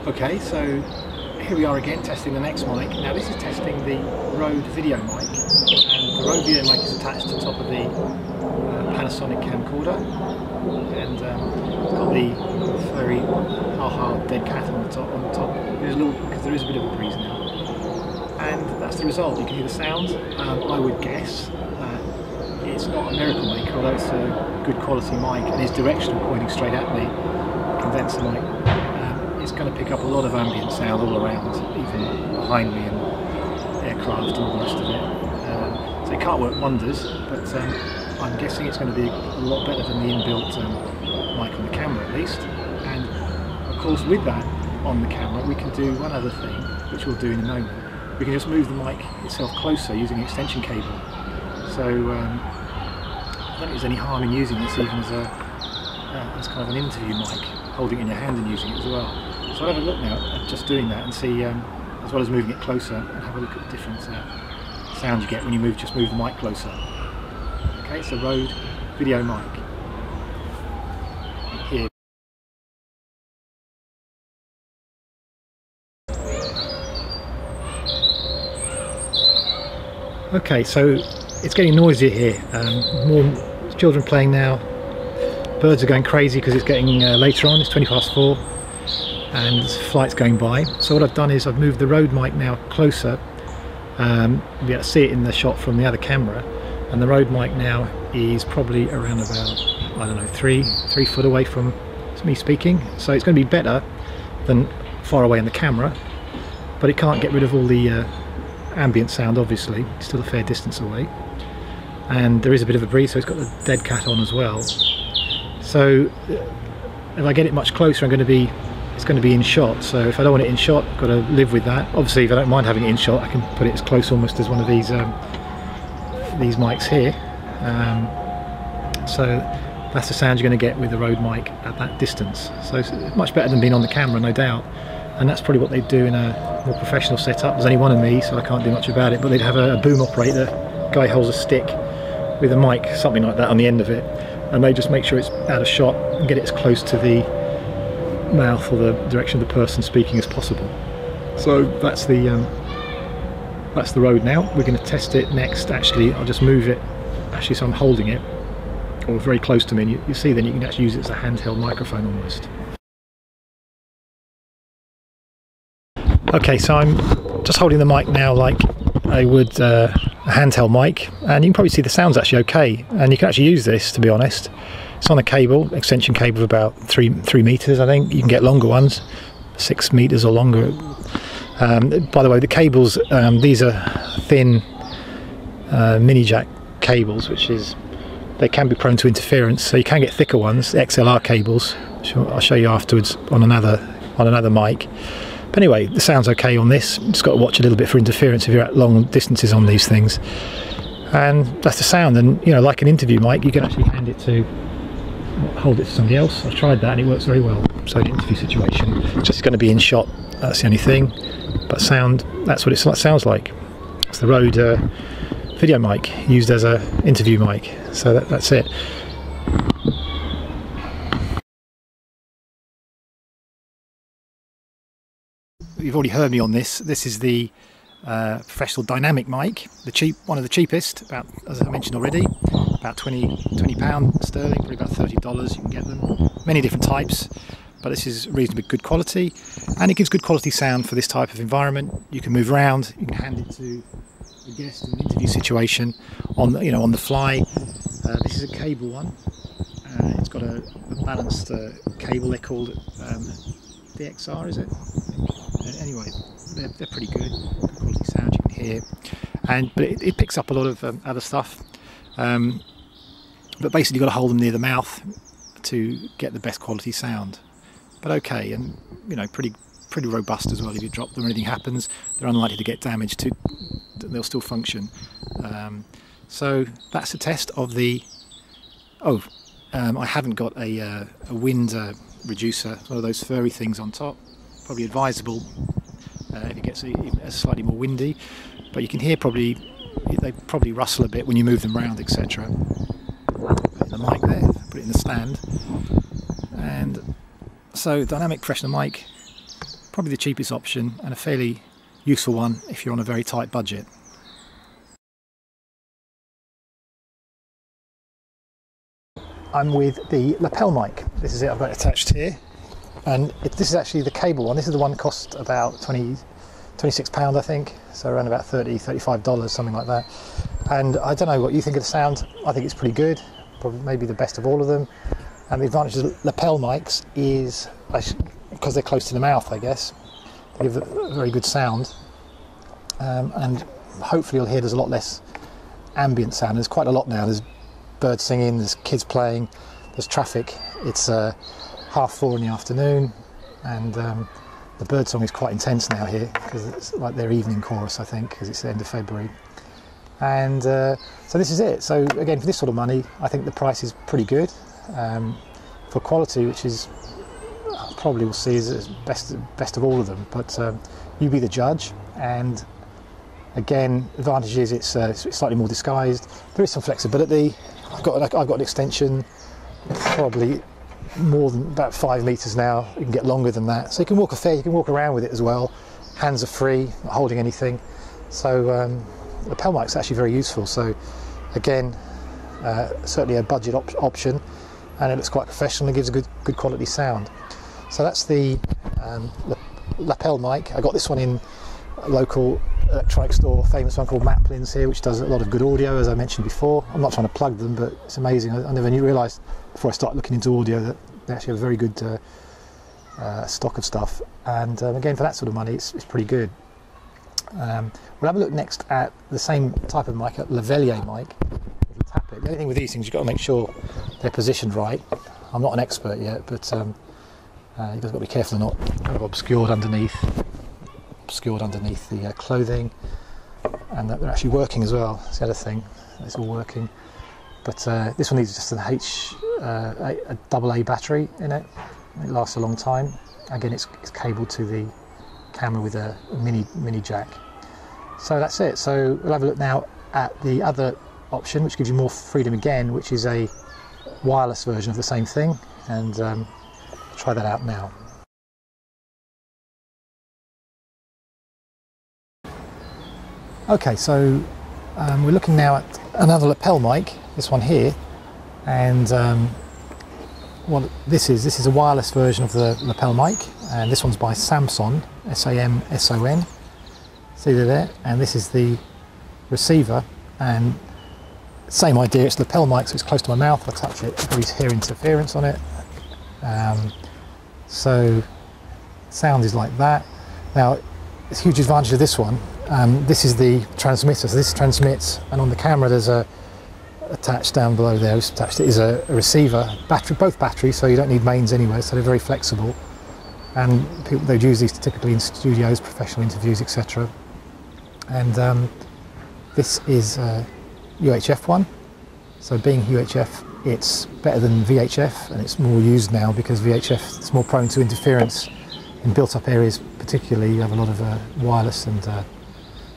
Okay, so here we are again testing the next mic. Now this is testing the Rode video mic, and the Rode video mic is attached to the top of the Panasonic Camcorder, and it's got the very hard dead cat on the top. There's a little, because there is a bit of a breeze now, and that's the result. You can hear the sound. I would guess that it's not a miracle maker, although it's a good quality mic and is directional, pointing straight at me. Condenser mic. It's going to pick up a lot of ambient sound all around, even behind me and aircraft and all the rest of it. So it can't work wonders, but I'm guessing it's going to be a lot better than the inbuilt mic on the camera at least. And of course with that on the camera we can do one other thing, which we'll do in a moment. We can just move the mic itself closer using an extension cable. So I don't think there's any harm in using this even as kind of an interview mic, holding it in your hand and using it as well. So I'll have a look now at just doing that and see, as well as moving it closer, and have a look at the different sound you get when you just move the mic closer. Okay, so Rode video mic. Here. Okay, so it's getting noisier here. More children playing now. Birds are going crazy because it's getting later on. It's 4:20, and flights going by. So what I've done is I've moved the Rode mic now closer. You'll be able to see it in the shot from the other camera, and the Rode mic now is probably around about, I don't know, 3 foot away from me speaking. So it's going to be better than far away in the camera, but it can't get rid of all the ambient sound. Obviously, it's still a fair distance away, and there is a bit of a breeze, so it's got the dead cat on as well. So if I get it much closer, it's going to be in shot. So if I don't want it in shot, I've got to live with that. Obviously, if I don't mind having it in shot, I can put it as close almost as one of these mics here. So that's the sound you're going to get with the Rode mic at that distance. So it's much better than being on the camera, no doubt. And that's probably what they do in a more professional setup. There's only one of me, so I can't do much about it. But they'd have a boom operator. Guy holds a stick with a mic, something like that, on the end of it, and they just make sure it's out of shot and get it as close to the mouth or the direction of the person speaking as possible. So that's the Rode now. We're going to test it next. Actually, I'll just move it, actually, so I'm holding it, or very close to me, and you see then you can actually use it as a handheld microphone almost. Okay, so I'm just holding the mic now like I would a handheld mic, and you can probably see the sound's actually okay, and you can actually use this, to be honest. It's on a cable, extension cable of about 3 meters, I think. You can get longer ones, 6 meters or longer. By the way, the cables, these are thin mini jack cables, they can be prone to interference, so you can get thicker ones, XLR cables, which I'll show you afterwards on another mic. But anyway, the sound's okay on this. Just got to watch a little bit for interference if you're at long distances on these things. And that's the sound. And you know, like an interview mic, you can actually hold it to somebody else. I've tried that and it works very well. So the interview situation, it's just going to be in shot. That's the only thing. But sound, that's what it sounds like. It's the Rode video mic used as a interview mic. So that's it. You've already heard me on this. This is the professional dynamic mic, one of the cheapest, about, as I mentioned already, about £20 sterling, probably about $30. You can get them, many different types, but this is reasonably good quality, and it gives good quality sound for this type of environment. You can move around, you can hand it to a guest in an interview situation on the fly. This is a cable one. It's got a balanced cable. They're called DSLR, is it? Anyway, they're pretty good quality sound, you can hear, but it picks up a lot of other stuff, but basically you've got to hold them near the mouth to get the best quality sound. But okay, and you know, pretty robust as well. If you drop them or anything happens, they're unlikely to get damaged, they'll still function. So that's a test of the I haven't got a wind reducer, one of those furry things on top. Probably advisable if it gets slightly more windy, but you can hear they probably rustle a bit when you move them around, etc. Put the mic there, put it in the stand, and so dynamic professional mic, Probably the cheapest option and a fairly useful one if you're on a very tight budget. I'm with the lapel mic. This is it, I've got it attached here. And this is actually the cable one. This is the one that cost about £26 I think, so around about $35, something like that. And I don't know what you think of the sound. I think it's pretty good, probably maybe the best of all of them. And the advantage of lapel mics is, because they're close to the mouth, I guess, they give a very good sound. And hopefully you'll hear there's a lot less ambient sound. There's quite a lot now. There's birds singing, there's kids playing, there's traffic. It's 4:30 in the afternoon, and the bird song is quite intense now here because it's like their evening chorus, I think, because it's the end of February. And so this is it. So again, for this sort of money, I think the price is pretty good for quality, which is probably we'll see is best of all of them. But you be the judge. And again, the advantage is it's slightly more disguised. There is some flexibility. I've got an extension, probably more than about 5 meters now. You can get longer than that, so you can walk around with it as well. Hands are free, not holding anything. So the lapel mic's actually very useful. So again, certainly a budget option, and it looks quite professional and gives a good quality sound. So that's the lapel mic. I got this one in a local electronic store, a famous one called Maplin's here, which does a lot of good audio, as I mentioned before. I'm not trying to plug them, but it's amazing. I never realised before I started looking into audio that they actually have a very good stock of stuff. And again, for that sort of money, it's pretty good. We'll have a look next at the same type of mic, a lavalier mic. If you tap it, the only thing with these things, you've got to make sure they're positioned right. I'm not an expert yet, but you guys got to be careful they're not kind of obscured underneath the clothing, and that they're actually working as well. That's the other thing, it's all working. But this one needs just a AA battery in it. It lasts a long time. Again, it's cabled to the camera with a mini jack. So that's it. So we'll have a look now at the other option, which gives you more freedom again, which is a wireless version of the same thing, and try that out now. Okay, so we're looking now at another lapel mic, this one here, and what this is a wireless version of the lapel mic, and this one's by Samson, S-A-M-S-O-N. See there, and this is the receiver, and same idea. It's lapel mic, so it's close to my mouth. If I touch it, I hear interference on it. So sound is like that. Now, it's a huge advantage of this one. This is the transmitter, so this transmits, and on the camera there's attached down below there, attached is a receiver, both batteries, so you don't need mains anywhere, so they're very flexible. And they'd use these typically in studios, professional interviews, etc. And this is UHF one, so being UHF, it's better than VHF, and it's more used now because VHF is more prone to interference in built-up areas. Particularly, you have a lot of wireless and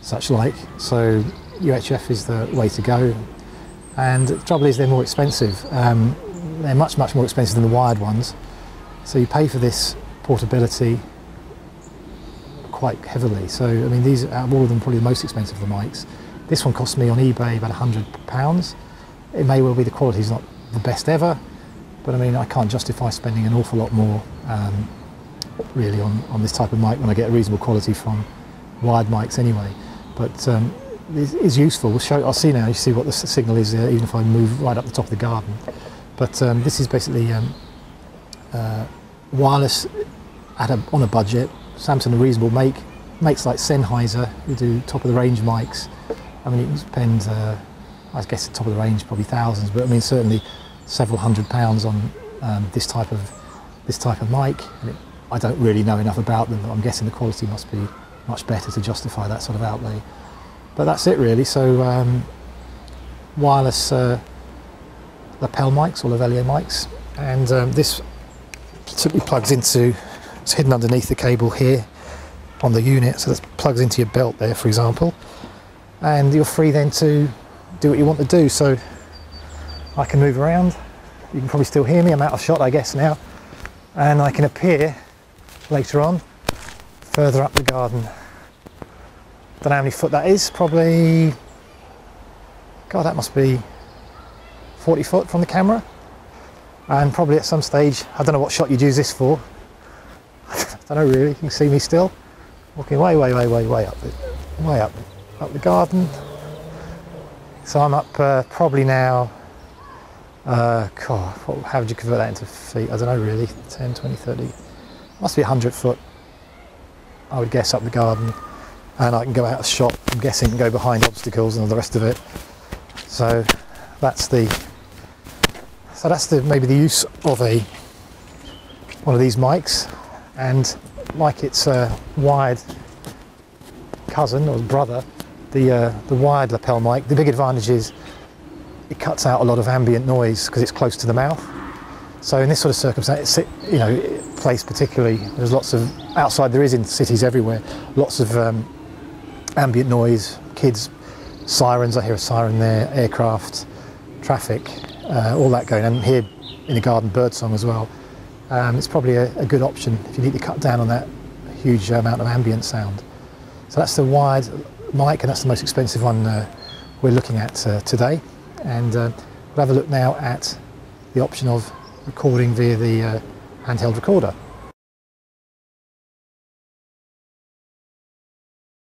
such like. So UHF is the way to go. And the trouble is, they're more expensive. They're much more expensive than the wired ones. So you pay for this portability quite heavily. So I mean, these are all of them probably the most expensive of the mics. This one cost me on eBay about £100. It may well be the quality's not the best ever, but I mean, I can't justify spending an awful lot more really on this type of mic when I get a reasonable quality from wired mics anyway. But it is useful. I'll see now. You see what the signal is there, even if I move right up the top of the garden. But this is basically wireless on a budget. Samsung, a reasonable makes like Sennheiser, who do top of the range mics. I mean, it depends. I guess the top of the range probably thousands, but I mean certainly several £100s on this type of mic. And I don't really know enough about them, but I'm guessing the quality must be much better to justify that sort of outlay. But that's it really. So wireless lapel mics or lavalier mics, and this simply plugs into, it's hidden underneath the cable here on the unit, so this plugs into your belt there, for example, and you're free then to do what you want to do. So I can move around, you can probably still hear me, I'm out of shot I guess now, and I can appear later on further up the garden. Don't know how many foot that is, probably, God, that must be 40 foot from the camera. And probably at some stage, I don't know what shot you'd use this for. I don't know really, you can see me still. Walking way up the garden. So I'm up probably now, God, how would you convert that into feet? I don't know really, 10, 20, 30, must be 100 foot, I would guess, up the garden. And I can go out of shot, I'm guessing, and go behind obstacles and all the rest of it. So that's maybe the use of one of these mics. And like its wired cousin or brother, the wired lapel mic, the big advantage is it cuts out a lot of ambient noise because it's close to the mouth. So in this sort of circumstance, you know, place particularly, there's lots of, outside there is in cities everywhere, lots of ambient noise, kids, sirens, I hear a siren there, aircraft, traffic, all that going, and here in the garden birdsong as well. It's probably a good option if you need to cut down on that huge amount of ambient sound. So that's the wired mic, and that's the most expensive one we're looking at today. And we'll have a look now at the option of recording via the handheld recorder.